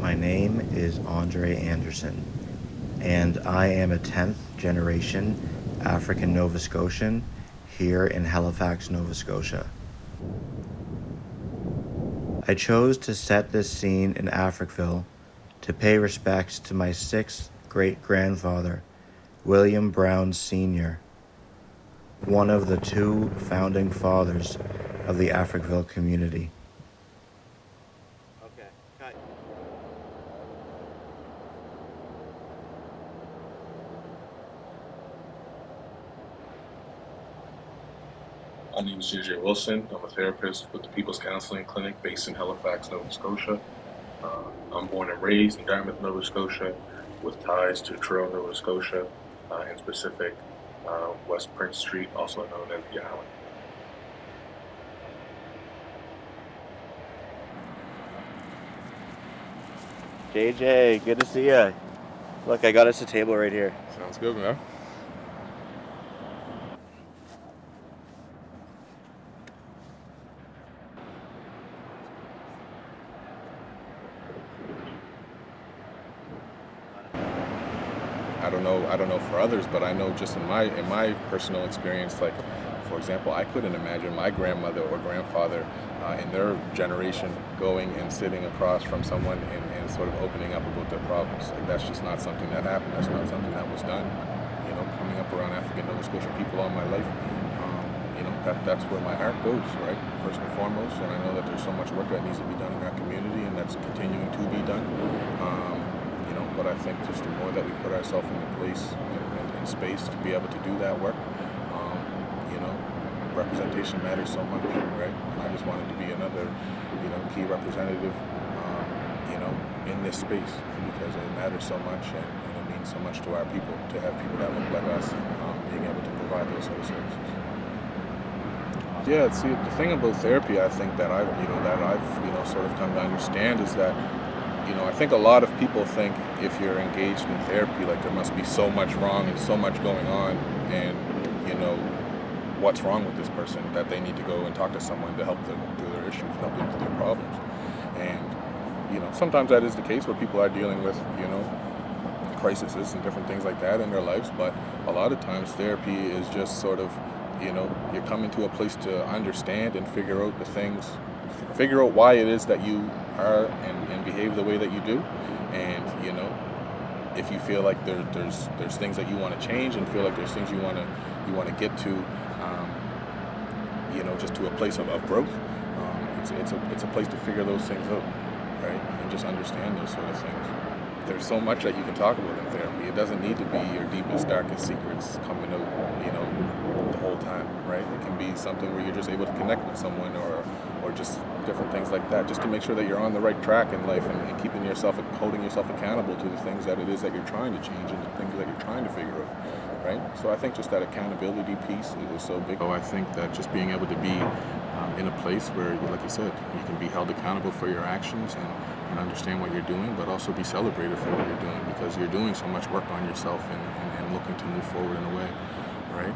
My name is Andre Anderson, and I am a 10th generation African Nova Scotian here in Halifax, Nova Scotia. I chose to set this scene in Africville to pay respects to my 6th great-grandfather, William Brown Sr., one of the 2 founding fathers of the Africville community. Okay, cut. My name is JJ Wilson. I'm a therapist with the People's Counseling Clinic based in Halifax, Nova Scotia. I'm born and raised in Dartmouth, Nova Scotia, with ties to Truro, Nova Scotia, in specific West Prince Street, also known as the Island. JJ, good to see ya. Look, I got us a table right here. Sounds good, man. I don't know for others, but I know just in my personal experience, like, for example, I couldn't imagine my grandmother or grandfather in their generation going and sitting across from someone and sort of opening up about their problems. Like, that's just not something that happened. That's not something that was done. You know, coming up around African Nova Scotian people all my life, you know, that's where my heart goes, right? First and foremost, and I know that there's so much work that needs to be done in our community, and that's continuing to be done. You know, but I think just the more that we put ourselves in the place and space to be able to do that work, you know, representation matters so much, right? And I just wanted to be another, you know, key representative, you know, in this space because it matters so much and it means so much to our people to have people that look like us being able to provide those sort of services. Yeah, see, the thing about therapy, I think that I've sort of come to understand is that, you know, I think a lot of people think if you're engaged in therapy, like there must be so much wrong and so much going on, and you know, what's wrong with this person that they need to go and talk to someone to help them through their issues, help them through their problems. And you know, sometimes that is the case where people are dealing with, you know, crises and different things like that in their lives. But a lot of times, therapy is just sort of, you know, you're coming to a place to understand and figure out the things, figure out why it is that you are and behave the way that you do. And you know, if you feel like there's things that you want to change and feel like there's things you want to get to, you know, just to a place of growth, it's a place to figure those things out, right? And just understand those sort of things. There's so much that you can talk about in therapy. It doesn't need to be your deepest, darkest secrets coming out, you know, the whole time, right? It can be something where you're just able to connect with someone or just different things like that, just to make sure that you're on the right track in life and keeping yourself, holding yourself accountable to the things that it is that you're trying to change and the things that you're trying to figure out, right? So I think just that accountability piece is so big. So I think that just being able to be in a place where, like you said, you can be held accountable for your actions and understand what you're doing, but also be celebrated for what you're doing because you're doing so much work on yourself and looking to move forward in a way, right?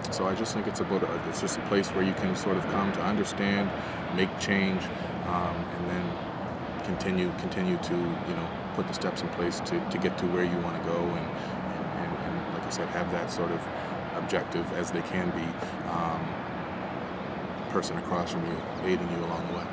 So I just think it's it's just a place where you can sort of come to understand, make change, and then continue to, you know, put the steps in place to get to where you want to go and like I said, have that sort of objective as they can be, person across from you, aiding you along the way.